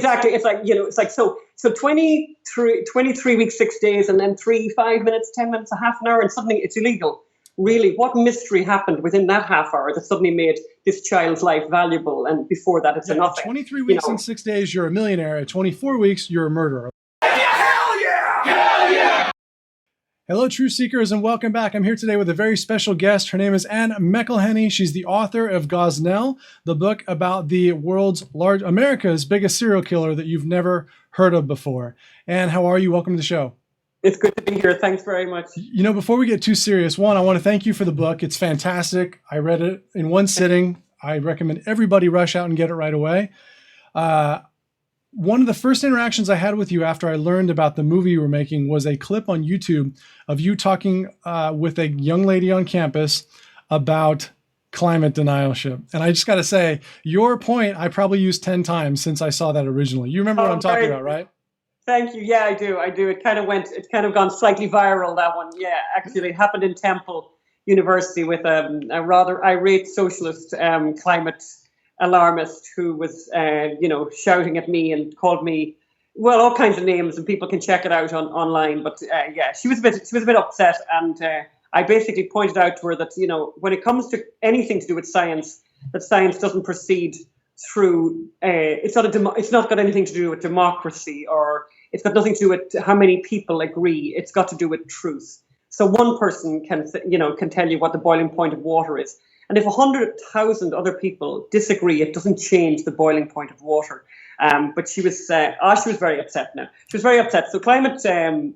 exactly. It's like, it's like, so 23 weeks, 6 days, and then 5 minutes, 10 minutes, a half an hour, and suddenly it's illegal. Really, what mystery happened within that half hour that suddenly made this child's life valuable? And before that, it's nothing. 23 weeks and 6 days, you're a millionaire. At 24 weeks, you're a murderer. Hell yeah! Hell yeah! Hello, Truth Seekers, and welcome back. I'm here today with a very special guest. Her name is Anne McElhinney. She's the author of Gosnell, the book about the America's biggest serial killer that you've never heard of before. Anne, how are you? Welcome to the show. It's good to be here. Thanks very much. Before we get too serious, one, I want to thank you for the book. It's fantastic. I read it in one sitting. I recommend everybody rush out and get it right away. One of the first interactions I had with you after I learned about the movie you were making was a clip on YouTube of you talking with a young lady on campus about climate denialship. And I just got to say, your point I probably used 10 times since I saw that originally. You remember what I'm talking about, right? Thank you. Yeah, I do. It's kind of gone slightly viral, that one. Yeah, actually it happened in Temple University with a rather irate socialist climate alarmist who was, shouting at me and called me, well, all kinds of names, and people can check it out online. But she was a bit upset, and I basically pointed out to her that, when it comes to anything to do with science, that science doesn't proceed through. It's not got anything to do with democracy, or it's got nothing to do with how many people agree. It's got to do with truth. So one person can tell you what the boiling point of water is. And if 100,000 other people disagree, it doesn't change the boiling point of water. But she was very upset now. She was very upset. So climate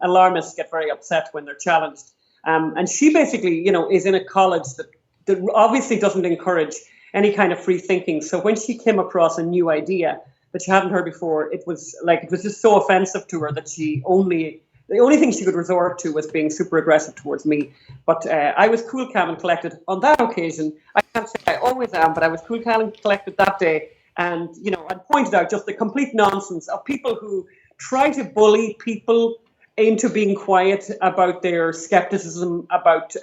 alarmists get very upset when they're challenged. And she basically, is in a college that obviously doesn't encourage any kind of free thinking. So when she came across a new idea that she hadn't heard before, it was just so offensive to her that the only thing she could resort to was being super aggressive towards me. But I was cool, calm, and collected on that occasion. I can't say I always am, but I was cool, calm, and collected that day. And, I pointed out just the complete nonsense of people who try to bully people into being quiet about their skepticism about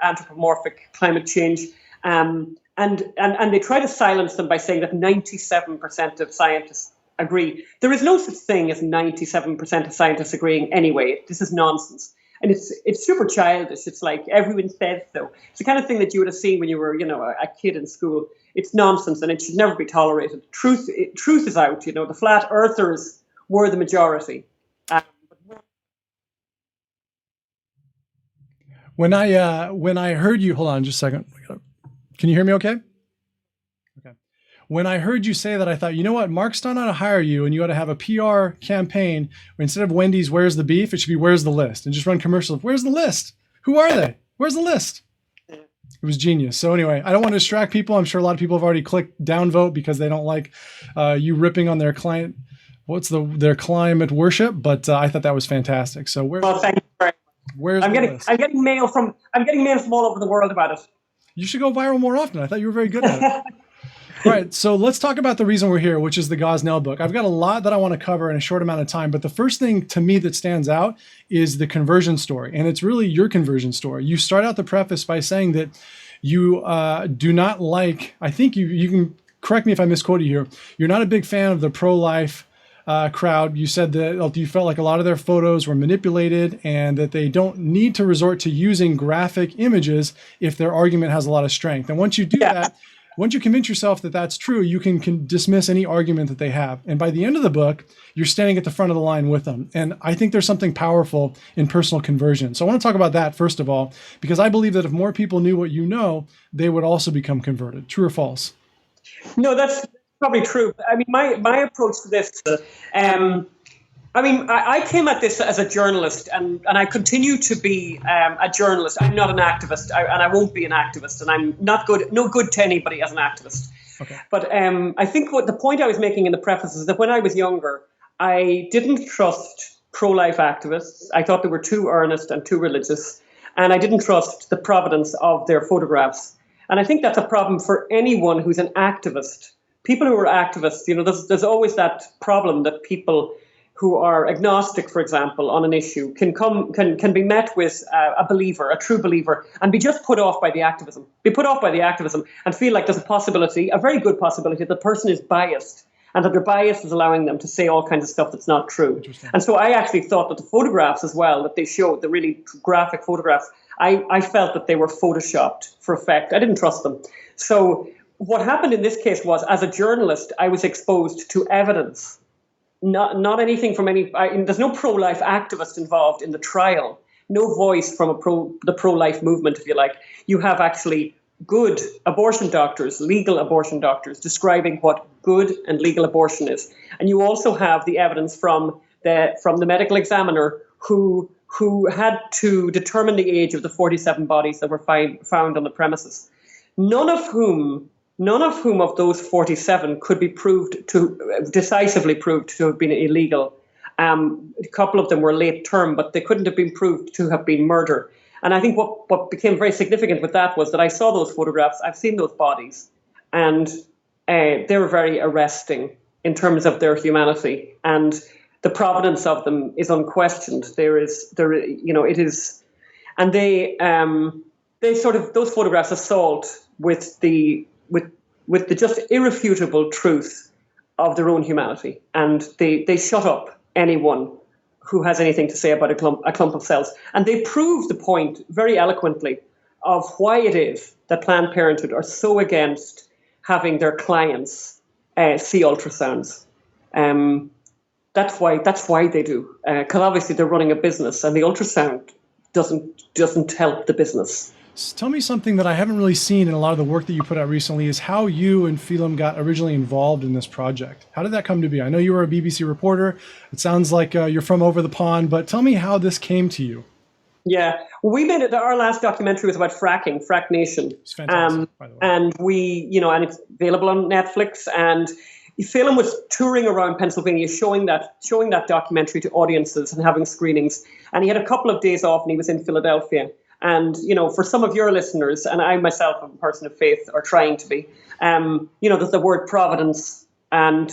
anthropomorphic climate change. And they try to silence them by saying that 97% of scientists agree. There is no such thing as 97% of scientists agreeing anyway. This is nonsense. And it's super childish. It's like everyone says so. It's the kind of thing that you would have seen when you were, a kid in school. It's nonsense, and it should never be tolerated. Truth is out. The flat earthers were the majority. When I heard you, hold on just a second. Can you hear me okay? Okay. When I heard you say that, I thought, you know what? Mark Stone ought to hire you, and you ought to have a PR campaign where instead of Wendy's, where's the beef? It should be, where's the list? And just run commercials. Where's the list? Who are they? Where's the list? It was genius. So anyway, I don't want to distract people. I'm sure a lot of people have already clicked downvote because they don't like you ripping on their client. Their climate worship? But I thought that was fantastic. So thank you very much. Where's I'm the list? I'm getting mail from all over the world about it. You should go viral more often. I thought you were very good at it. All right, so let's talk about the reason we're here, which is the Gosnell book. I've got a lot that I want to cover in a short amount of time, but the first thing to me that stands out is the conversion story, and it's really your conversion story. You start out the preface by saying that you do not like, I think you can correct me if I misquote you here, you're not a big fan of the pro-life crowd. You said that you felt like a lot of their photos were manipulated and that they don't need to resort to using graphic images if their argument has a lot of strength. And once you do that, once you convince yourself that that's true, you can dismiss any argument that they have. And by the end of the book, you're standing at the front of the line with them. And I think there's something powerful in personal conversion. So I want to talk about that first of all, because I believe that if more people knew what you know, they would also become converted. True or false? No, that's probably true. I mean, my approach to this, I came at this as a journalist, and I continue to be a journalist. I'm not an activist, and I won't be an activist, and I'm no good to anybody as an activist. Okay. But I think what the point I was making in the preface is that when I was younger, I didn't trust pro-life activists. I thought they were too earnest and too religious, and I didn't trust the provenance of their photographs. And I think that's a problem for anyone who's an activist. People who are activists, there's always that problem that people who are agnostic, for example, on an issue can be met with a believer, a true believer, and be just put off by the activism. Be put off by the activism and feel like there's a possibility, a very good possibility, that the person is biased and that their bias is allowing them to say all kinds of stuff that's not true. And so I actually thought that the photographs as well that they showed, the really graphic photographs, I felt that they were photoshopped for effect. I didn't trust them. So what happened in this case was, as a journalist, I was exposed to evidence, not anything from there's no pro-life activist involved in the trial, no voice from the pro-life movement, if you like. You have actually good abortion doctors, legal abortion doctors, describing what good and legal abortion is. And you also have the evidence from the medical examiner who had to determine the age of the 47 bodies that were found on the premises. None of whom of those 47 could be decisively proved to have been illegal. A couple of them were late term, but they couldn't have been proved to have been murder. And I think what became very significant with that was that I saw those photographs, I've seen those bodies, and they were very arresting in terms of their humanity. And the provenance of them is unquestioned. It is, and they sort of, those photographs assault with the just irrefutable truth of their own humanity, and they shut up anyone who has anything to say about a clump of cells. And they prove the point very eloquently of why it is that Planned Parenthood are so against having their clients see ultrasounds. That's why they do, because obviously they're running a business, and the ultrasound doesn't help the business. Tell me something that I haven't really seen in a lot of the work that you put out recently is how you and Phelim got originally involved in this project. How did that come to be? I know you were a BBC reporter. It sounds like you're from over the pond, but tell me how this came to you. Yeah, well, we made it. Our last documentary was about fracking, Frack Nation. It's fantastic, by the way. And and it's available on Netflix. And Phelim was touring around Pennsylvania, showing that documentary to audiences and having screenings. And he had a couple of days off, and he was in Philadelphia. And, for some of your listeners, and I myself am a person of faith, or trying to be, there's the word providence, and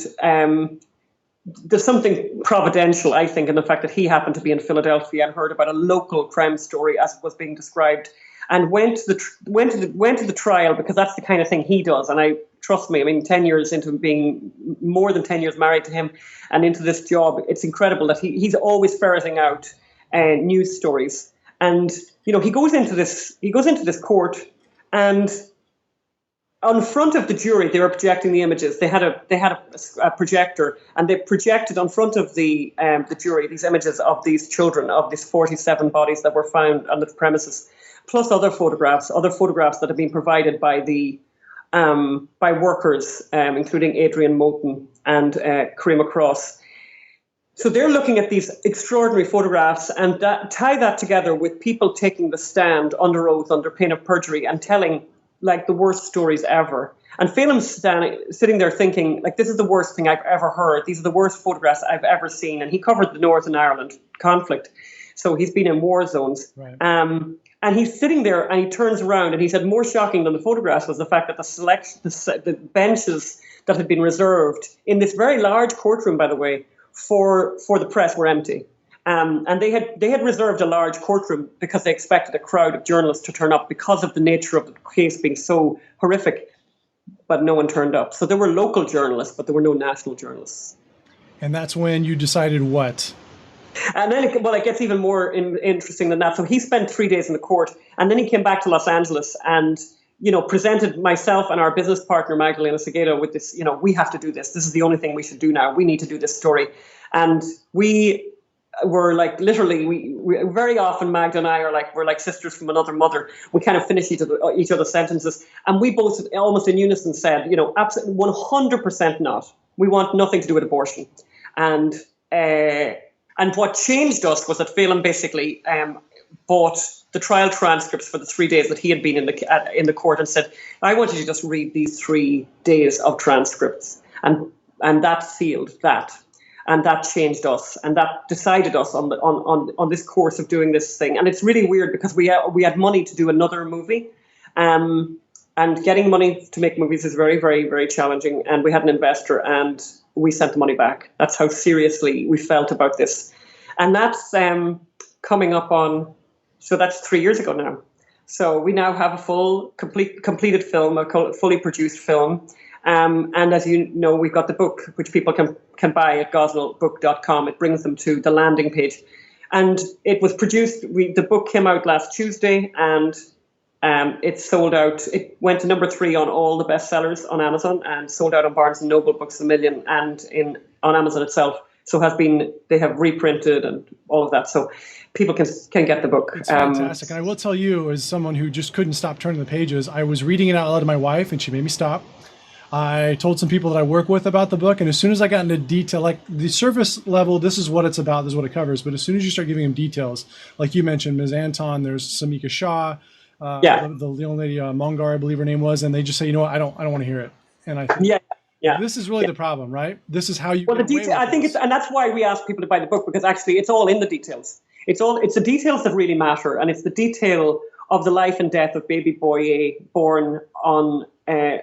there's something providential, I think, in the fact that he happened to be in Philadelphia and heard about a local crime story as it was being described, and went to the trial, because that's the kind of thing he does. And trust me, 10 years into being more than 10 years married to him and into this job, it's incredible that he's always ferreting out news stories. And he goes into this court, and on front of the jury, they were projecting the images. They had a projector, and they projected on front of the jury these images of these children, of these 47 bodies that were found on the premises, plus other photographs that have been provided by by workers, including Adrian Moten and Karima Cross. So they're looking at these extraordinary photographs and tie that together with people taking the stand under oath, under pain of perjury, and telling the worst stories ever. And Phelim's sitting there thinking, this is the worst thing I've ever heard. These are the worst photographs I've ever seen. And he covered the Northern Ireland conflict, so he's been in war zones. Right. And he's sitting there, and he turns around, and he said more shocking than the photographs was the fact that the benches that had been reserved in this very large courtroom, by the way, for the press were empty. And they had reserved a large courtroom because they expected a crowd of journalists to turn up because of the nature of the case being so horrific, but no one turned up. So there were local journalists, but there were no national journalists. And that's when you decided what? And then it gets even more interesting than that. So he spent 3 days in the court, and then he came back to Los Angeles and presented myself and our business partner, Magdalena Seguedo, with this, we have to do this. This is the only thing we should do now. We need to do this story. And we were literally, we very often, Magda and I we're like sisters from another mother. We kind of finish each other's sentences. And we both almost in unison said, absolutely 100% not. We want nothing to do with abortion. And what changed us was that Phelim basically bought the trial transcripts for the 3 days that he had been in the court and said, I want you to just read these 3 days of transcripts. And that sealed that. And that changed us. And that decided us on this course of doing this thing. And it's really weird because we had money to do another movie. And getting money to make movies is very, very, very challenging. And we had an investor, and we sent the money back. That's how seriously we felt about this. And that's coming up on, so that's 3 years ago now. So we now have a full, completed film, a fully produced film. And as you know, we've got the book, which people can buy at gosnellbook.com. It brings them to the landing page. And it was produced, the book came out last Tuesday, and it sold out. It went to number 3 on all the bestsellers on Amazon, and sold out on Barnes & Noble, Books A Million, and on Amazon itself. So they have reprinted and all of that. So people can get the book. It's fantastic. And I will tell you, as someone who just couldn't stop turning the pages, I was reading it out loud to my wife, and she made me stop. I told some people that I work with about the book, and as soon as I got into detail, like the surface level, this is what it's about, this is what it covers. But as soon as you start giving them details, like you mentioned, Ms. Anton, there's Samika Shah, the young lady Mongar, I believe her name was, and they just say, you know what, I don't want to hear it. And I think this is really the problem, right? This is how you. Well, the detail. I think and that's why we ask people to buy the book, because actually it's all in the details. It's the details that really matter, and it's the detail of the life and death of baby boy A, born on the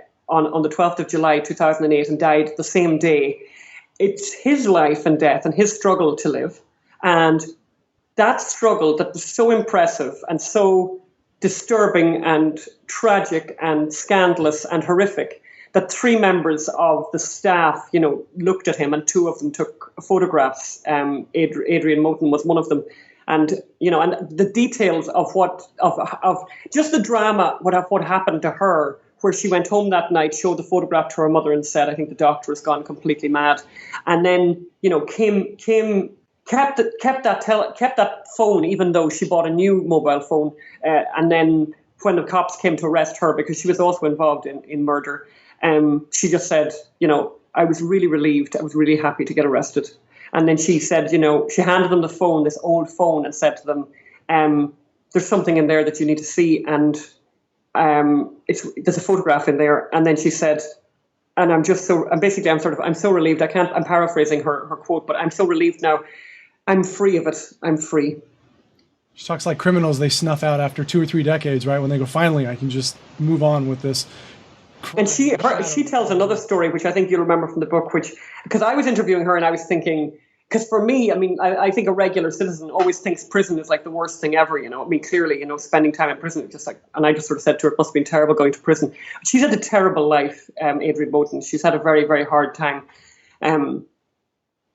12th of July 2008 and died the same day. It's his life and death and his struggle to live, and that struggle that was so impressive and so disturbing and tragic and scandalous and horrific, that 3 members of the staff, looked at him, and 2 of them took photographs. Adrian Moten was one of them, and and the details of just the drama, what happened to her, where she went home that night, showed the photograph to her mother, and said, "I think the doctor has gone completely mad," and then kept that phone, even though she bought a new mobile phone, and then when the cops came to arrest her, because she was also involved in murder, she just said, "I was really relieved. I was really happy to get arrested." And then she said, she handed them the phone, this old phone, and said to them, "There's something in there that you need to see, and there's a photograph in there." And then she said, and I'm so relieved. I'm paraphrasing her quote, but I'm so relieved now. I'm free of it. I'm free. She talks like criminals they snuff out after 2 or 3 decades, right? When they go, finally, I can just move on with this. And she tells another story, which I think you'll remember from the book, because I was interviewing her and I was thinking, because for me, I think a regular citizen always thinks prison is like the worst thing ever, clearly, spending time in prison, and I just sort of said to her, it must have been terrible going to prison. But she's had a terrible life, Adrian Moten. She's had a very, very hard time,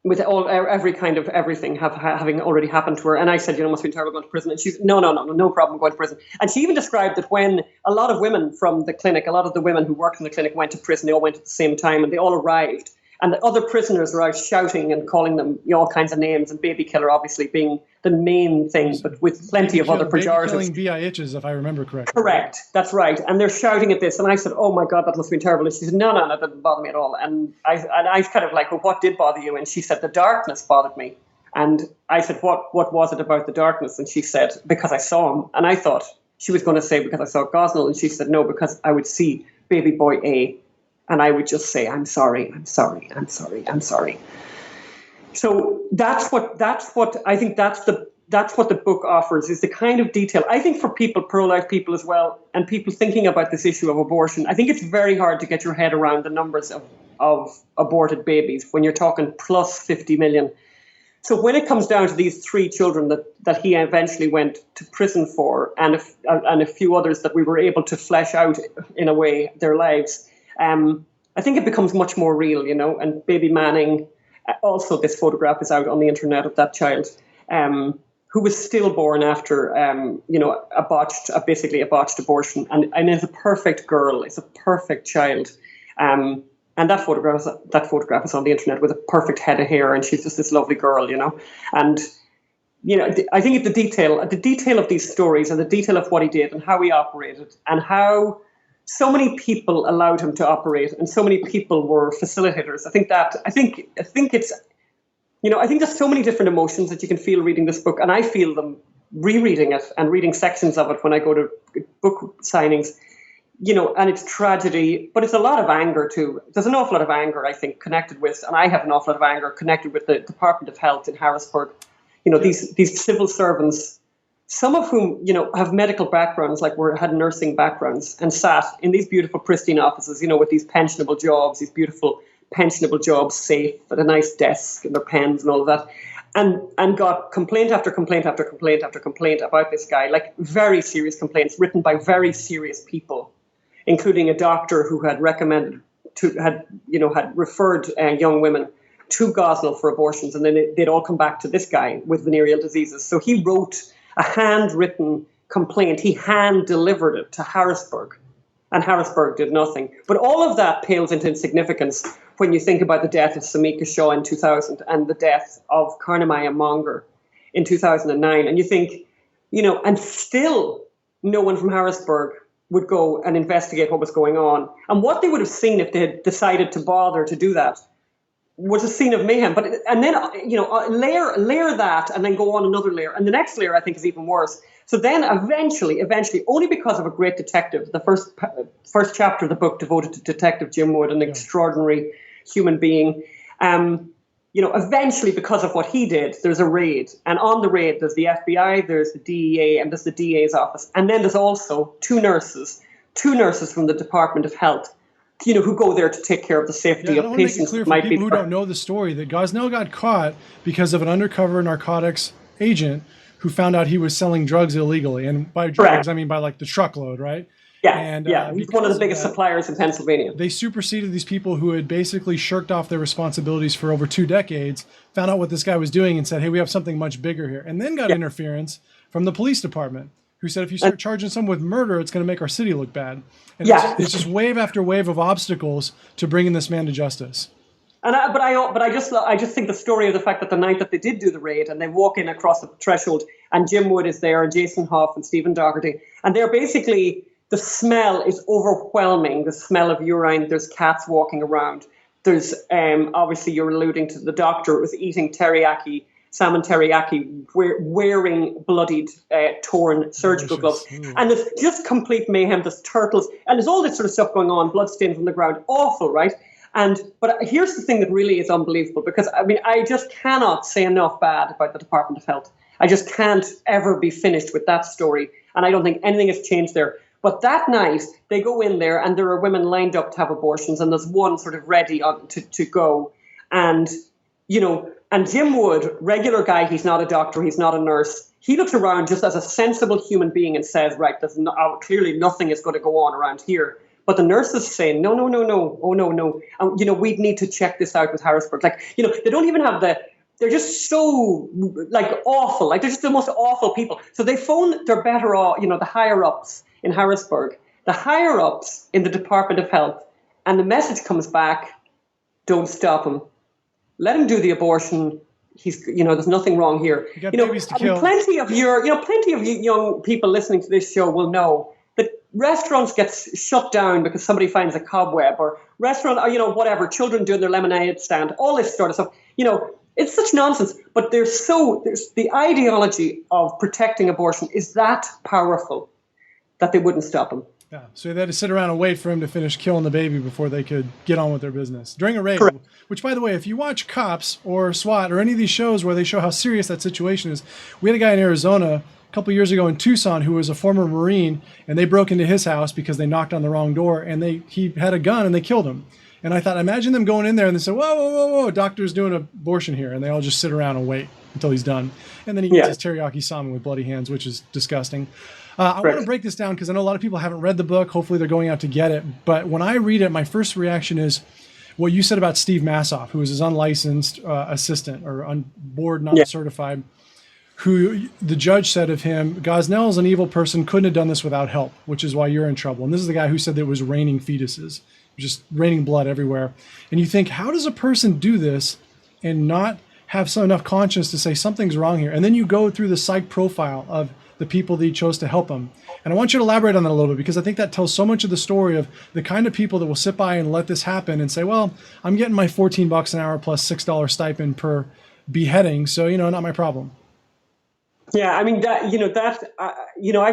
with every kind of everything having already happened to her. And I said, it must have been terrible going to prison. And she's, no problem going to prison. And she even described that when a lot of women from the clinic, a lot of the women who worked in the clinic went to prison, they all went at the same time, and they all arrived. And the other prisoners were out shouting and calling them all kinds of names, and baby killer obviously being the main thing, but with plenty of other pejoratives. Killing B.I.H.'s, if I remember correctly. Correct, that's right. And they're shouting at this, and I said, "Oh my God, that must have been terrible." And she said, "No, that didn't bother me at all." And I kind of like, "Well, what did bother you?" And she said, "The darkness bothered me." And I said, "What was it about the darkness?" And she said, "Because I saw him." And I thought she was going to say, "Because I saw Gosnell." And she said, "No, because I would see baby boy A, and I would just say, I'm sorry, I'm sorry, I'm sorry, I'm sorry." So that's what I think that's what the book offers, is the kind of detail. I think for people, pro-life people as well, and people thinking about this issue of abortion, I think it's very hard to get your head around the numbers of aborted babies when you're talking plus 50 million. So when it comes down to these 3 children that he eventually went to prison for, and a few others that we were able to flesh out in a way their lives, I think it becomes much more real, and baby Manning, also this photograph is out on the internet of that child, who was stillborn after, basically a botched abortion, and is a perfect girl, is a perfect child. And that photograph is on the internet with a perfect head of hair, and she's just this lovely girl, And, I think the detail of these stories, and the detail of what he did and how he operated, and how so many people allowed him to operate, and so many people were facilitators. I think it's, I think there's so many different emotions that you can feel reading this book, and I feel them rereading it and reading sections of it when I go to book signings, and it's tragedy, but it's a lot of anger too. There's an awful lot of anger, I think, connected with, and I have an awful lot of anger connected with the Department of Health in Harrisburg. These civil servants, some of whom, have medical backgrounds, like had nursing backgrounds, and sat in these beautiful, pristine offices, with these pensionable jobs, these beautiful pensionable jobs, safe, at a nice desk and their pens and all of that, and got complaint after complaint after complaint after complaint about this guy, like very serious complaints written by very serious people, including a doctor who had recommended had referred young women to Gosnell for abortions, and then they'd all come back to this guy with venereal diseases. So he wrote a handwritten complaint. He hand-delivered it to Harrisburg, and Harrisburg did nothing. But all of that pales into insignificance when you think about the death of Samika Shaw in 2000 and the death of Karnamaya Monger in 2009. And you think, and still no one from Harrisburg would go and investigate what was going on. And what they would have seen if they had decided to bother to do that was a scene of mayhem. And then, layer that and then go on another layer. And the next layer, I think, is even worse. So then eventually, only because of a great detective, the first chapter of the book devoted to Detective Jim Wood, an extraordinary human being, eventually because of what he did, there's a raid. And on the raid, there's the FBI, there's the DEA, and there's the DA's office. And then there's also two nurses from the Department of Health, who go there to take care of the safety of patients. Make it clear for people who don't know the story that Gosnell got caught because of an undercover narcotics agent who found out he was selling drugs illegally. And by drugs, Correct. I mean by like the truckload, right? Yeah, and, he's one of the biggest suppliers in Pennsylvania. They superseded these people who had basically shirked off their responsibilities for over 2 decades, found out what this guy was doing and said, hey, we have something much bigger here. And then got interference from the police department, who said, if you start charging someone with murder, it's going to make our city look bad. And it's just wave after wave of obstacles to bringing this man to justice. But I just think the story of the fact that the night that they did do the raid and they walk in across the threshold and Jim Wood is there and Jason Hoff and Stephen Doherty, and they're basically, the smell is overwhelming. The smell of urine. There's cats walking around. There's obviously you're alluding to the doctor who was eating salmon teriyaki, wearing bloodied, torn surgical gloves. And there's just complete mayhem. There's turtles. And there's all this sort of stuff going on, bloodstains on the ground. Awful, right? But here's the thing that really is unbelievable, because, I just cannot say enough bad about the Department of Health. I just can't ever be finished with that story. And I don't think anything has changed there. But that night, they go in there and there are women lined up to have abortions, and there's one sort of ready to go. And, and Jim Wood, regular guy, he's not a doctor, he's not a nurse. He looks around just as a sensible human being and says, right, clearly nothing is going to go on around here. But the nurses say, no, oh, no. We'd need to check this out with Harrisburg. They don't even have they're just so, awful. They're just the most awful people. So they phone their better off, the higher-ups in Harrisburg, the higher-ups in the Department of Health, and the message comes back, don't stop him. Let him do the abortion. He's, there's nothing wrong here. You got babies to kill. Plenty of young people listening to this show will know that restaurants get shut down because somebody finds a cobweb, or or whatever, children doing their lemonade stand, all this sort of stuff. It's such nonsense, but there's the ideology of protecting abortion is that powerful that they wouldn't stop him. Yeah, so they had to sit around and wait for him to finish killing the baby before they could get on with their business during a raid. Correct. Which, by the way, if you watch Cops or SWAT or any of these shows where they show how serious that situation is, we had a guy in Arizona a couple years ago in Tucson who was a former Marine, and they broke into his house because they knocked on the wrong door, and he had a gun and they killed him. And I thought, imagine them going in there and they say, whoa, doctor's doing an abortion here, and they all just sit around and wait until he's done. And then he eats his teriyaki salmon with bloody hands, which is disgusting. I want to break this down because I know a lot of people haven't read the book. Hopefully they're going out to get it. But when I read it, my first reaction is what you said about Steve Massoff, who was his unlicensed assistant or on board, not certified, who the judge said of him, Gosnell is an evil person, couldn't have done this without help, which is why you're in trouble. And this is the guy who said that it was raining fetuses, just raining blood everywhere. And you think, how does a person do this and not have enough conscience to say something's wrong here? And then you go through the psych profile of the people that he chose to help him. And I want you to elaborate on that a little bit, because I think that tells so much of the story of the kind of people that will sit by and let this happen and say, well, I'm getting my $14 an hour plus $6 stipend per beheading, so, not my problem. Yeah, I've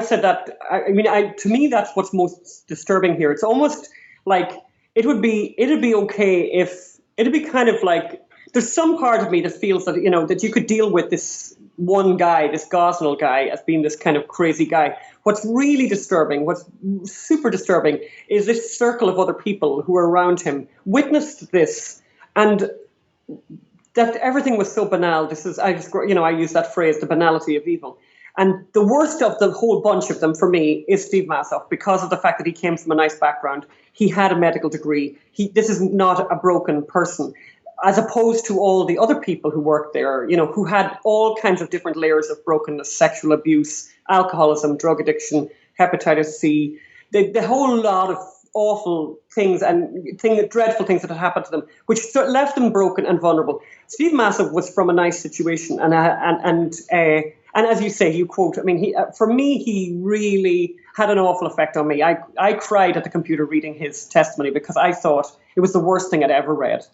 said that. To me, that's what's most disturbing here. It's almost like it'd be okay if it'd be kind of like, there's some part of me that feels that, that you could deal with this one guy, this Gosnell guy, as being this kind of crazy guy. What's really disturbing, what's super disturbing, is this circle of other people who are around him witnessed this, and that everything was so banal. This is, I use that phrase, the banality of evil. And the worst of the whole bunch of them for me is Steve Massoff, because of the fact that he came from a nice background. He had a medical degree. This is not a broken person, as opposed to all the other people who worked there, who had all kinds of different layers of brokenness: sexual abuse, alcoholism, drug addiction, hepatitis C, the whole lot of awful things and dreadful things that had happened to them, which left them broken and vulnerable. Steve Massoff was from a nice situation, and as you say, you quote, I mean, for me, he really had an awful effect on me. I cried at the computer reading his testimony because I thought it was the worst thing I'd ever read,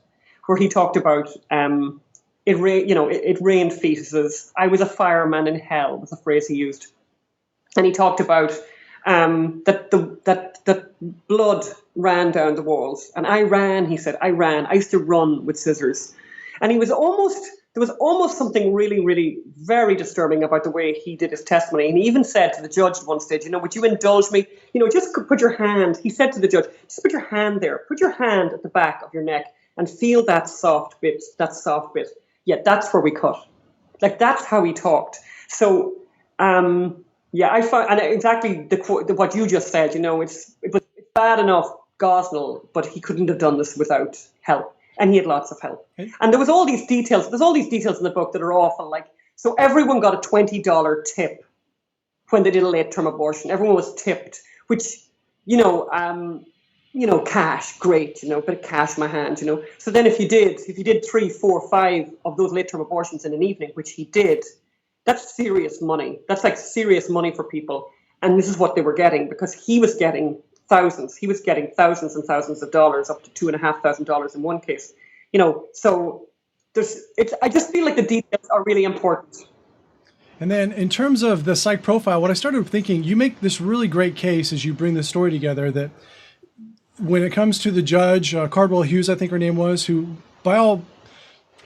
where he talked about it rained fetuses. I was a fireman in hell was the phrase he used, and he talked about that blood ran down the walls, and I ran. He said, I ran. I used to run with scissors, and there was almost something really, really very disturbing about the way he did his testimony. And he even said to the judge at one stage, would you indulge me? Just put your hand, he said to the judge, just put your hand there, put your hand at the back of your neck and feel that soft bit. Yeah, that's where we cut. Like, that's how he talked. So, I find, and exactly what you just said, it was bad enough, Gosnell, but he couldn't have done this without help. And he had lots of help. Okay. And there's all these details in the book that are awful. Like, so everyone got a $20 tip when they did a late-term abortion. Everyone was tipped, which, cash, great, bit of cash in my hand, So then if you did 3, 4, 5 of those late-term abortions in an evening, which he did, that's serious money. That's like serious money for people. And this is what they were getting, because he was getting thousands. He was getting thousands and thousands of dollars, up to $2,500 in one case. So I just feel like the details are really important. And then in terms of the psych profile, what I started thinking, you make this really great case as you bring the story together that when it comes to the judge, Cardwell Hughes, I think her name was, who by all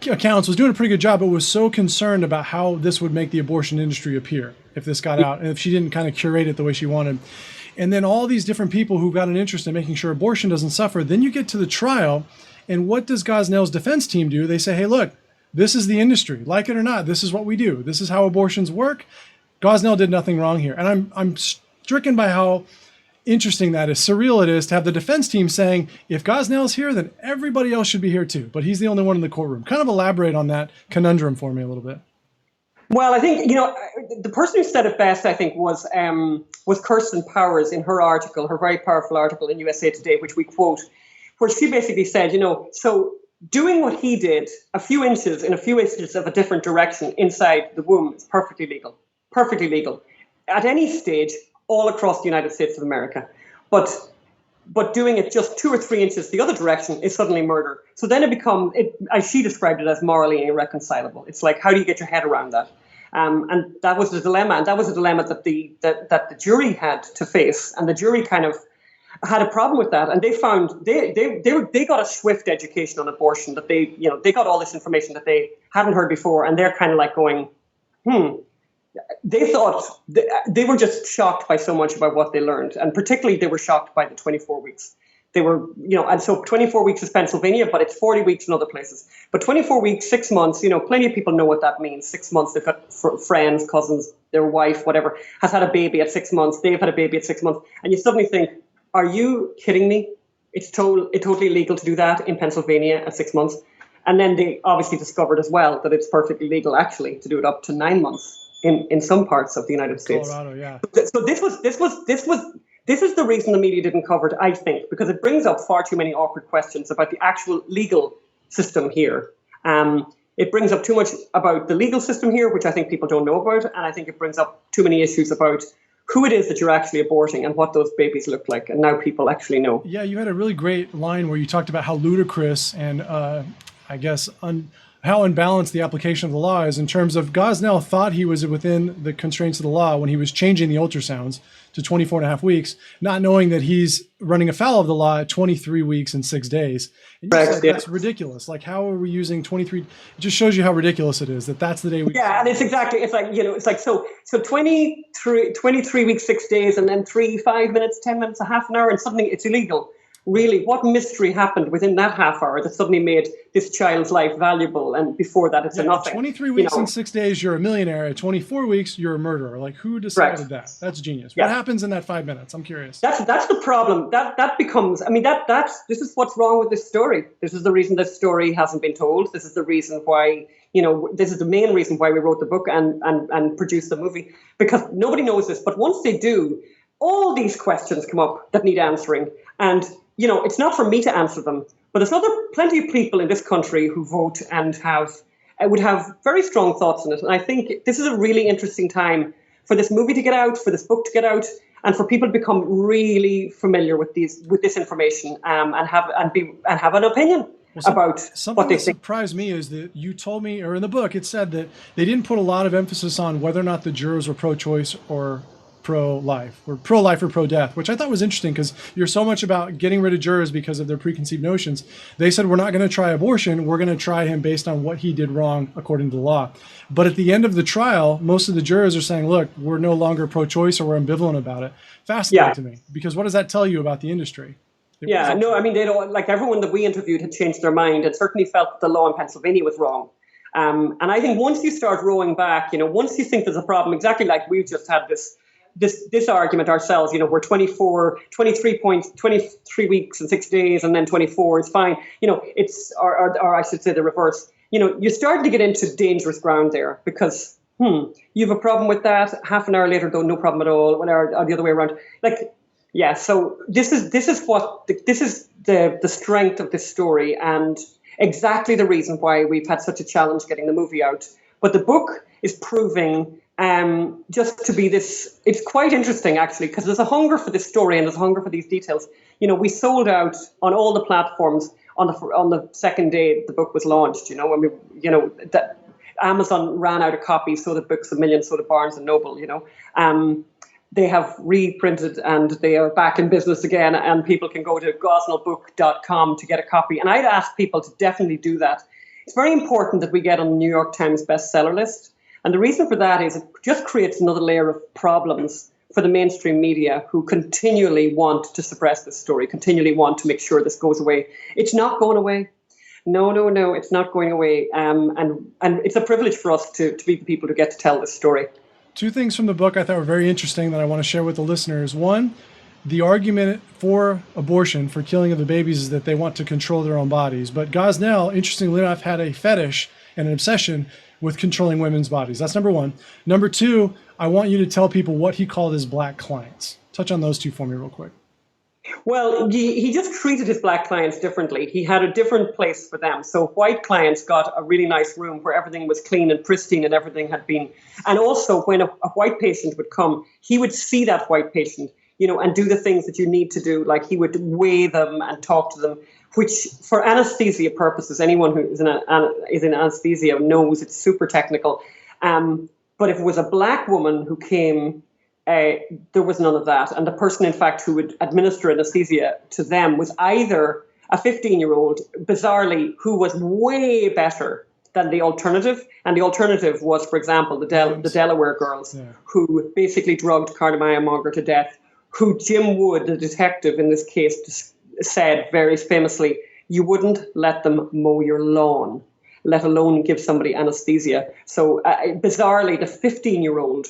accounts was doing a pretty good job, but was so concerned about how this would make the abortion industry appear if this got out and if she didn't kind of curate it the way she wanted. And then all these different people who got an interest in making sure abortion doesn't suffer. Then you get to the trial, and what does Gosnell's defense team do? They say, hey, look, this is the industry. Like it or not, this is what we do. This is how abortions work. Gosnell did nothing wrong here. And I'm stricken by how interesting that is, surreal it is to have the defense team saying, if Gosnell's here, then everybody else should be here too. But he's the only one in the courtroom. Kind of elaborate on that conundrum for me a little bit. Well, I think, the person who said it best, I think, was Kirsten Powers in her article, her very powerful article in USA Today, which we quote, where she basically said, so doing what he did, a few inches of a different direction inside the womb is perfectly legal, at any stage all across the United States of America. But doing it just 2 or 3 inches the other direction is suddenly murder. So then as she described it, as morally irreconcilable. It's like, how do you get your head around that? And that was the dilemma. And that was a dilemma that the jury had to face. And the jury kind of had a problem with that. And they found they got a swift education on abortion, that they got all this information that they hadn't heard before. And they're kind of like going, They thought they were just shocked by so much about what they learned. And particularly they were shocked by the 24 weeks. They were, and so 24 weeks is Pennsylvania, but it's 40 weeks in other places. But 24 weeks, 6 months, plenty of people know what that means. 6 months, they've got friends, cousins, their wife, whatever, has had a baby at 6 months. They've had a baby at 6 months. And you suddenly think, are you kidding me? It's totally legal to do that in Pennsylvania at 6 months. And then they obviously discovered as well that it's perfectly legal actually to do it up to 9 months in some parts of the United States. Colorado, yeah. So this is the reason the media didn't cover it, I think, because it brings up far too many awkward questions about the actual legal system here. It brings up too much about the legal system here, which I think people don't know about, and I think it brings up too many issues about who it is that you're actually aborting and what those babies look like, and now people actually know. Yeah, you had a really great line where you talked about how ludicrous and I guess how unbalanced the application of the law is in terms of Gosnell thought he was within the constraints of the law when he was changing the ultrasounds to 24 and a half weeks, not knowing that he's running afoul of the law at 23 weeks and 6 days. And you said, that's ridiculous. Like, how are we using 23? It just shows you how ridiculous it is that that's the day we. Yeah, and it's like so 23 weeks, 6 days, and then 3, 5 minutes, 10 minutes, a half an hour, and suddenly it's illegal. really what mystery happened within that half hour that suddenly made this child's life valuable, and before that it's a nothing. 23 weeks and 6 days, you're a millionaire. At 24 weeks, you're a murderer. Like, who decided that? That's genius. What happens in that 5 minutes? I'm curious. That's the problem. That becomes, I mean, this is what's wrong with this story. This is the reason this story hasn't been told. This is the reason why, this is the main reason why we wrote the book and produced the movie, because nobody knows this. But once they do, all these questions come up that need answering. And, it's not for me to answer them, but there's plenty of people in this country who vote and would have very strong thoughts on it. And I think this is a really interesting time for this movie to get out, for this book to get out, and for people to become really familiar with this information and have an opinion about what they think. Something that surprised me is that you told me, or in the book, it said that they didn't put a lot of emphasis on whether or not the jurors were pro-choice or pro-life or pro-death, which I thought was interesting because you're so much about getting rid of jurors because of their preconceived notions. They said, we're not going to try abortion. We're going to try him based on what he did wrong according to the law. But at the end of the trial, most of the jurors are saying, look, we're no longer pro-choice or we're ambivalent about it. Fascinating to me, because what does that tell you about the industry? They don't, like everyone that we interviewed had changed their mind and certainly felt that the law in Pennsylvania was wrong. And I think once you start rowing back, once you think there's a problem, exactly like we've just had this argument ourselves, we're 23 weeks and 6 days, and then 24 is fine. It's, or I should say the reverse. You're starting to get into dangerous ground there because, you have a problem with that. Half an hour later, though, no problem at all. Or the other way around. So this is the strength of this story and exactly the reason why we've had such a challenge getting the movie out. But the book is proving just to be this. It's quite interesting actually, because there's a hunger for this story and there's a hunger for these details. We sold out on all the platforms on the second day the book was launched. That Amazon ran out of copies, so did Books A Million, so did Barnes and Noble. They have reprinted and they are back in business again, and people can go to gosnellbook.com to get a copy. And I'd ask people to definitely do that. It's very important that we get on the New York Times bestseller list. And the reason for that is it just creates another layer of problems for the mainstream media who continually want to suppress this story, continually want to make sure this goes away. It's not going away. No, it's not going away. And it's a privilege for us to be the people who get to tell this story. Two things from the book I thought were very interesting that I want to share with the listeners. One, the argument for abortion, for killing of the babies, is that they want to control their own bodies. But Gosnell, interestingly enough, had a fetish and an obsession with controlling women's bodies. That's number one. Number two, I want you to tell people what he called his black clients. Touch on those two for me real quick. Well, he just treated his black clients differently. He had a different place for them. So white clients got a really nice room where everything was clean and pristine and everything had been. And also when a white patient would come, he would see that white patient, and do the things that you need to do. Like he would weigh them and talk to them, which for anesthesia purposes, anyone who is in anesthesia knows it's super technical. But if it was a black woman who came, there was none of that. And the person, in fact, who would administer anesthesia to them was either a 15-year-old, bizarrely, who was way better than the alternative. And the alternative was, for example, the Delaware girls, who basically drugged Carnamaya Monger to death, who Jim Wood, the detective in this case, said very famously, you wouldn't let them mow your lawn, let alone give somebody anesthesia. So bizarrely, the 15-year-old,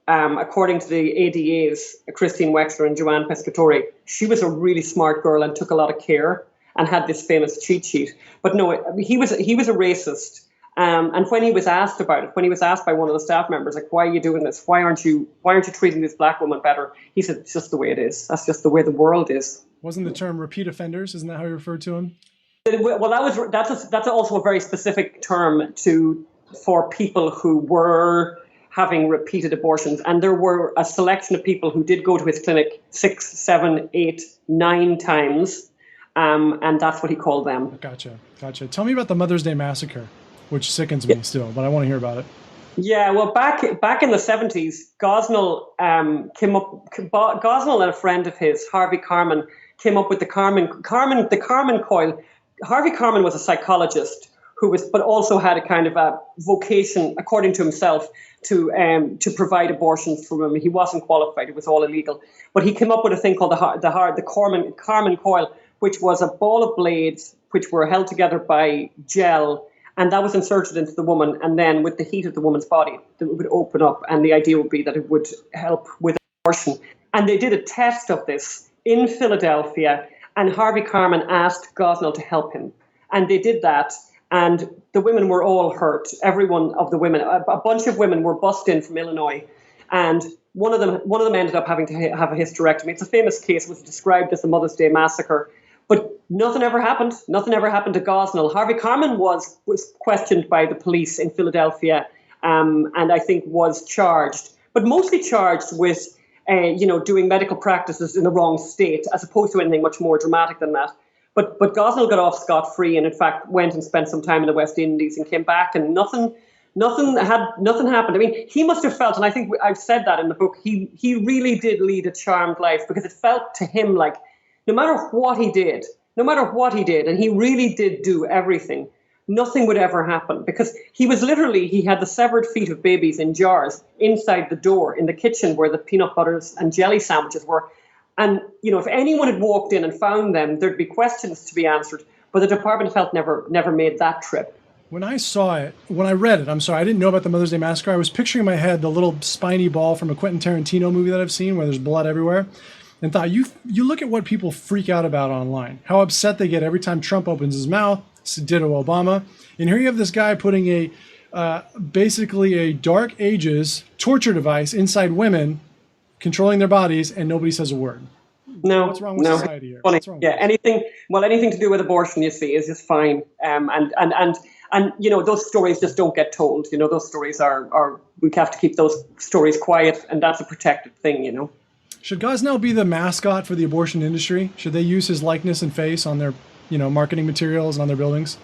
according to the ADAs, Christine Wexler and Joanne Pescatore, she was a really smart girl and took a lot of care and had this famous cheat sheet. But no, he was a racist. And when he was asked about it, when he was asked by one of the staff members, like, why are you doing this? Why aren't you treating this black woman better? He said, it's just the way it is. That's just the way the world is. Wasn't the term repeat offenders? Isn't that how you referred to them? Well, that's also a very specific term for people who were having repeated abortions. And there were a selection of people who did go to his clinic 6, 7, 8, 9 times. And that's what he called them. Gotcha. Tell me about the Mother's Day Massacre, which sickens me still, but I want to hear about it. Yeah, well, back in the 70s, Gosnell Gosnell and a friend of his, Harvey Carman, came up with the Carman coil. Harvey Carman was a psychologist but also had a kind of a vocation, according to himself, to provide abortions for women. He wasn't qualified; it was all illegal. But he came up with a thing called the Carman coil, which was a ball of blades which were held together by gel, and that was inserted into the woman, and then with the heat of the woman's body, it would open up, and the idea would be that it would help with abortion. And they did a test of this in Philadelphia, and Harvey Carman asked Gosnell to help him. And they did that, and the women were all hurt. Every one of the women, a bunch of women were bussed in from Illinois, and one of them ended up having to have a hysterectomy. It's a famous case. It was described as the Mother's Day Massacre. But nothing ever happened. Nothing ever happened to Gosnell. Harvey Carman was questioned by the police in Philadelphia, and I think was charged, but mostly charged with, doing medical practices in the wrong state, as opposed to anything much more dramatic than that. But Gosnell got off scot-free, and in fact went and spent some time in the West Indies and came back, and nothing happened. I mean, he must have felt, and I think I've said that in the book, he really did lead a charmed life, because it felt to him like no matter what he did, and he really did do everything, nothing would ever happen, because he had the severed feet of babies in jars inside the door in the kitchen where the peanut butters and jelly sandwiches were. And, if anyone had walked in and found them, there'd be questions to be answered. But the Department of Health never made that trip. When I read it, I didn't know about the Mother's Day Massacre. I was picturing in my head the little spiny ball from a Quentin Tarantino movie that I've seen where there's blood everywhere. And thought, you look at what people freak out about online, how upset they get every time Trump opens his mouth, ditto Obama. And here you have this guy putting basically a Dark Ages torture device inside women, controlling their bodies, and nobody says a word. No, what's wrong with society here? What's wrong anything to do with abortion, you see, is just fine. And those stories just don't get told. Those stories are we have to keep those stories quiet, and that's a protected thing. Should Gosnell be the mascot for the abortion industry? Should they use his likeness and face on their, marketing materials and on their buildings?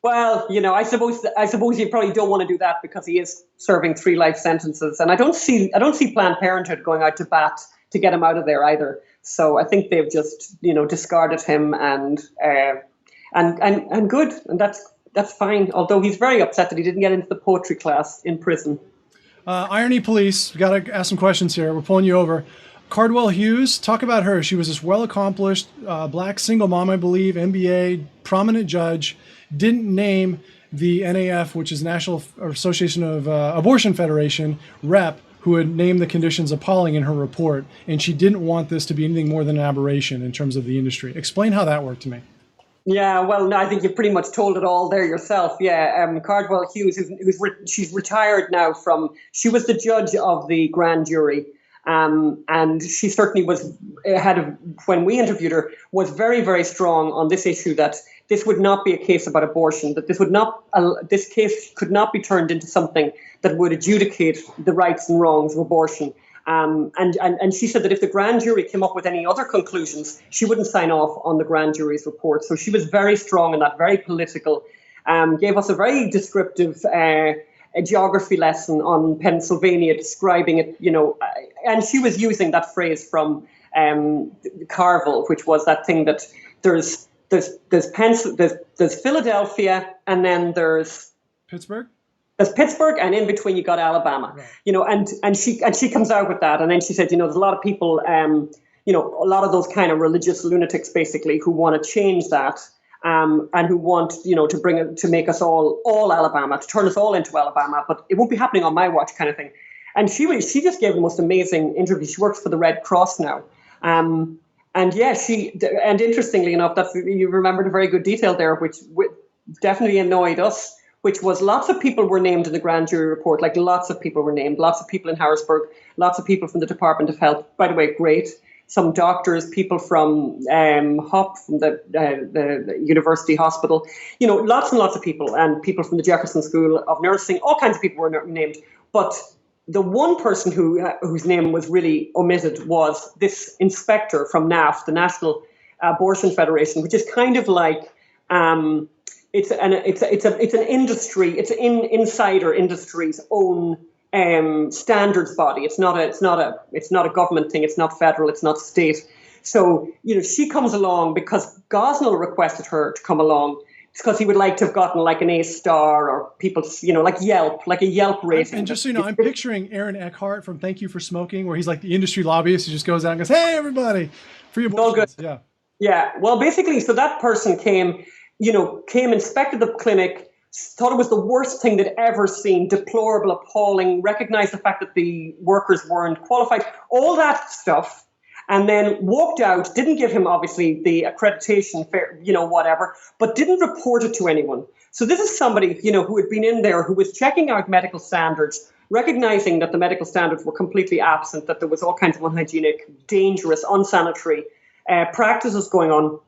Well, I suppose you probably don't want to do that, because he is serving 3 life sentences, and I don't see Planned Parenthood going out to bat to get him out of there either. So I think they've just discarded him, and good, and that's fine. Although he's very upset that he didn't get into the poetry class in prison. Irony Police, got to ask some questions here. We're pulling you over. Cardwell Hughes, talk about her. She was this well-accomplished black single mom, I believe, MBA, prominent judge, didn't name the NAF, which is National Association of Abortion Federation, rep, who had named the conditions appalling in her report, and she didn't want this to be anything more than an aberration in terms of the industry. Explain how that worked to me. Yeah, well, no, I think you've pretty much told it all there yourself. Yeah, Cardwell Hughes, she's retired now she was the judge of the grand jury. And she certainly was when we interviewed her, was very, very strong on this issue, that this would not be a case about abortion, that this case could not be turned into something that would adjudicate the rights and wrongs of abortion. And she said that if the grand jury came up with any other conclusions, she wouldn't sign off on the grand jury's report. So she was very strong in that, very political, gave us a very descriptive a geography lesson on Pennsylvania, describing it, and she was using that phrase from Carville, which was that thing that there's Philadelphia, and then there's Pittsburgh. There's Pittsburgh, and in between you got Alabama. Right. And she comes out with that, and then she said, there's a lot of people, a lot of those kind of religious lunatics, basically, who want to change that. And who want, to make us all Alabama, to turn us all into Alabama, but it won't be happening on my watch, kind of thing. And she just gave the most amazing interview. She works for the Red Cross now. And interestingly enough, you remembered a very good detail there, which definitely annoyed us, which was lots of people were named in the grand jury report, like lots of people were named, lots of people in Harrisburg, lots of people from the Department of Health, by the way, great. Some doctors, people from HOP, from the University Hospital, lots and lots of people, and people from the Jefferson School of Nursing, all kinds of people were named. But the one person whose name was really omitted was this inspector from NAF, the National Abortion Federation, which is kind of like it's an industry, it's an insider industry's own standards body. It's not a government thing. It's not federal. It's not state. So she comes along because Gosnell requested her to come along. It's because he would like to have gotten like an A star, or people, like Yelp, like a Yelp rating. And just so you know, I'm picturing Aaron Eckhart from Thank You for Smoking, where he's like the industry lobbyist who just goes out and goes, "Hey, everybody, free abortion." All good. Yeah. Yeah, well, basically, so that person came, inspected the clinic, thought it was the worst thing they'd ever seen, deplorable, appalling, recognized the fact that the workers weren't qualified, all that stuff, and then walked out, didn't give him, obviously, the accreditation, whatever, but didn't report it to anyone. So this is somebody, who had been in there, who was checking out medical standards, recognizing that the medical standards were completely absent, that there was all kinds of unhygienic, dangerous, unsanitary practices going on,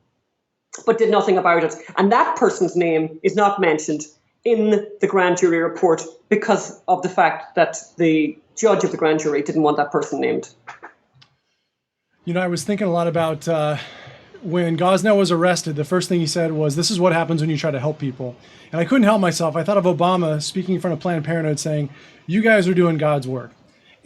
but did nothing about it. And that person's name is not mentioned in the grand jury report because of the fact that the judge of the grand jury didn't want that person named. I was thinking a lot about when Gosnell was arrested, the first thing he said was, "This is what happens when you try to help people." And I couldn't help myself. I thought of Obama speaking in front of Planned Parenthood saying, "You guys are doing God's work."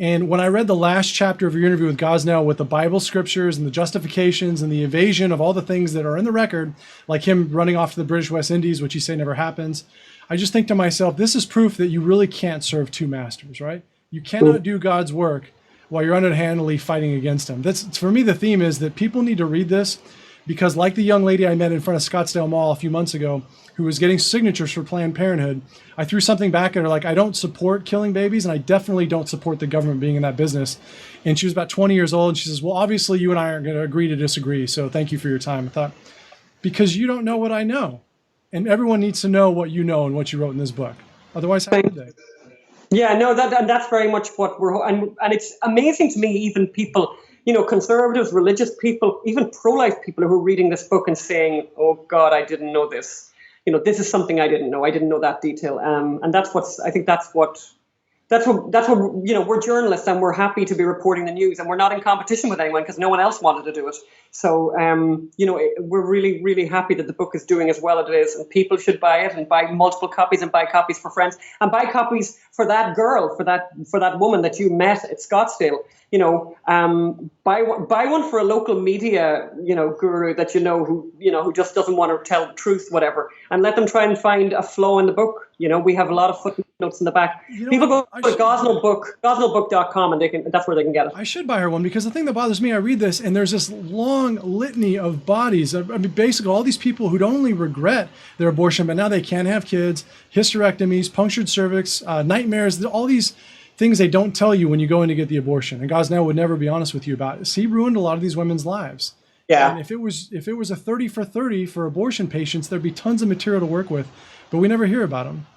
And when I read the last chapter of your interview with Gosnell with the Bible scriptures and the justifications and the evasion of all the things that are in the record, like him running off to the British West Indies, which you say never happens, I just think to myself, this is proof that you really can't serve two masters, right? You cannot do God's work while you're underhandedly fighting against him. That's, for me, the theme is that people need to read this because, like the young lady I met in front of Scottsdale Mall a few months ago who was getting signatures for Planned Parenthood, I threw something back at her like, I don't support killing babies and I definitely don't support the government being in that business. And she was about 20 years old and she says, well, obviously you and I aren't going to agree to disagree, so thank you for your time. I thought, because you don't know what I know. And everyone needs to know what you know and what you wrote in this book. Otherwise, how would they? Yeah, no, that's very much what and it's amazing to me, even people, conservatives, religious people, even pro-life people who are reading this book and saying, oh God, I didn't know this. This is something I didn't know. I didn't know that detail. And that's what we're journalists and we're happy to be reporting the news and we're not in competition with anyone because no one else wanted to do it. So, we're really, really happy that the book is doing as well as it is, and people should buy it and buy multiple copies and buy copies for friends and buy copies for that girl, for that woman that you met at Scottsdale. Buy one for a local media, guru that who just doesn't want to tell the truth, whatever, and let them try and find a flaw in the book. We have a lot of footnotes in the back. People go to gosnellbook.com and that's where they can get it. I should buy her one because the thing that bothers me, I read this and there's this long litany of bodies. I mean, basically all these people who don't only regret their abortion, but now they can't have kids, hysterectomies, punctured cervix, nightmares, all these things they don't tell you when you go in to get the abortion. And Gosnell would never be honest with you about it. So he ruined a lot of these women's lives. Yeah. And if it was a 30 for 30 for abortion patients, there'd be tons of material to work with, but we never hear about them.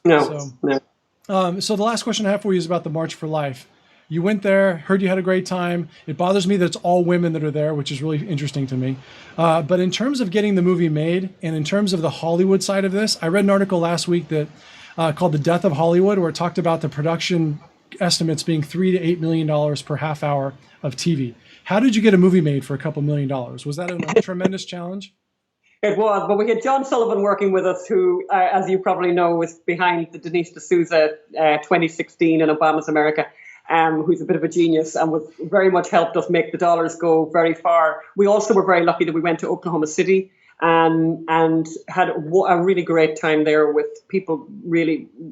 No. So the last question I have for you is about the March for Life. You went there, heard you had a great time. It bothers me that it's all women that are there, which is really interesting to me. But in terms of getting the movie made and in terms of the Hollywood side of this, I read an article last week that called The Death of Hollywood, where it talked about the production estimates being $3 to $8 million per half hour of TV. How did you get a movie made for a couple $1 million? Was that a tremendous challenge? It was, but we had John Sullivan working with us, who, as you probably know, was behind the Denise D'Souza 2016 in Obama's America, who's a bit of a genius and was very much helped us make the dollars go very far. We also were very lucky that we went to Oklahoma City and had a really great time there with people.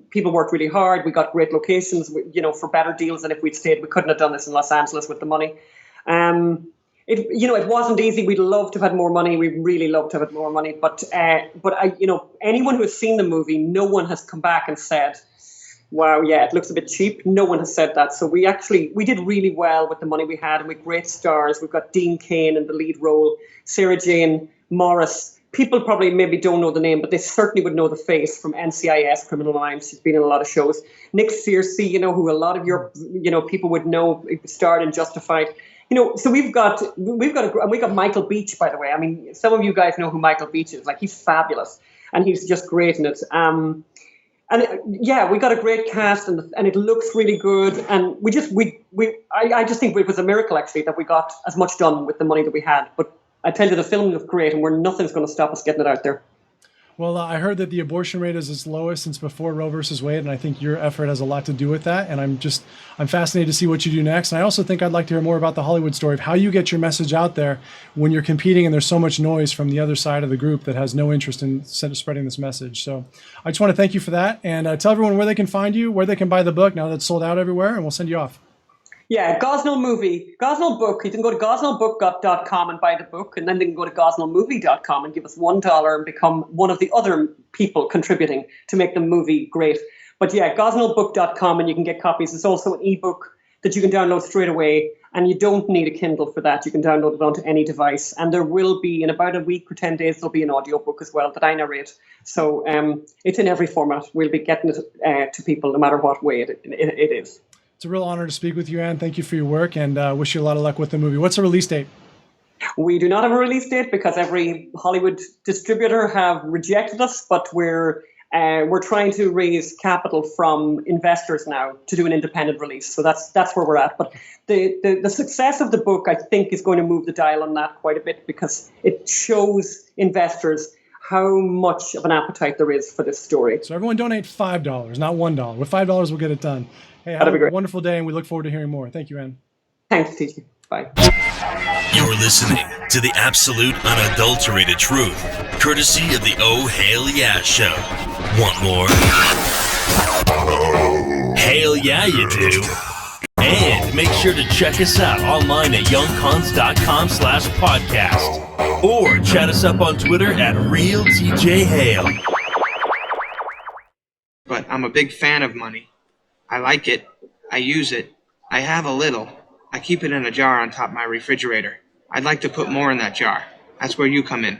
People worked really hard. We got great locations, for better deals than if we'd stayed. We couldn't have done this in Los Angeles with the money. It wasn't easy. We'd love to have had more money. We really loved to have had more money. But anyone who has seen the movie, no one has come back and said, wow, yeah, it looks a bit cheap. No one has said that. So we did really well with the money we had, and with great stars. We've got Dean Cain in the lead role, Sarah Jane Morris. People probably maybe don't know the name, but they certainly would know the face from NCIS, Criminal Minds. She's been in a lot of shows. Nick Searcy, who a lot of your, people would know, starred in Justified. So we got Michael Beach, by the way. I mean, some of you guys know who Michael Beach is. Like, he's fabulous, and he's just great in it. We got a great cast, and it looks really good. And I just think it was a miracle, actually, that we got as much done with the money that we had. But I tell you, the film was great, and nothing's going to stop us getting it out there. Well, I heard that the abortion rate is its lowest since before Roe versus Wade, and I think your effort has a lot to do with that. And I'm fascinated to see what you do next. And I also think I'd like to hear more about the Hollywood story of how you get your message out there when you're competing and there's so much noise from the other side of the group that has no interest in spreading this message. So I just want to thank you for that, and tell everyone where they can find you, where they can buy the book now that it's sold out everywhere, and we'll send you off. Yeah, Gosnell movie, Gosnell book. You can go to gosnellbook.com and buy the book, and then they can go to gosnellmovie.com and give us $1 and become one of the other people contributing to make the movie great. But yeah, gosnellbook.com, and you can get copies. It's also an ebook that you can download straight away, and you don't need a Kindle for that. You can download it onto any device, and there will be, in about a week or 10 days, there'll be an audiobook as well that I narrate. So it's in every format. We'll be getting it to people no matter what way it is. It's a real honor to speak with you, Anne. Thank you for your work, and wish you a lot of luck with the movie. What's the release date? We do not have a release date because every Hollywood distributor have rejected us, but we're trying to raise capital from investors now to do an independent release. So that's where we're at. But the success of the book, I think, is going to move the dial on that quite a bit, because it shows investors how much of an appetite there is for this story. So everyone donate $5, not $1. With $5, we'll get it done. Hey, have a wonderful day, and we look forward to hearing more. Thank you, Anne. Thanks, TJ. Bye. You're listening to the absolute unadulterated truth, courtesy of the Oh Hale Yeah Show. Want more? Hale yeah, you do. And make sure to check us out online at youngcons.com/podcast. Or chat us up on Twitter at RealTJHale. But I'm a big fan of money. I like it. I use it. I have a little. I keep it in a jar on top of my refrigerator. I'd like to put more in that jar. That's where you come in.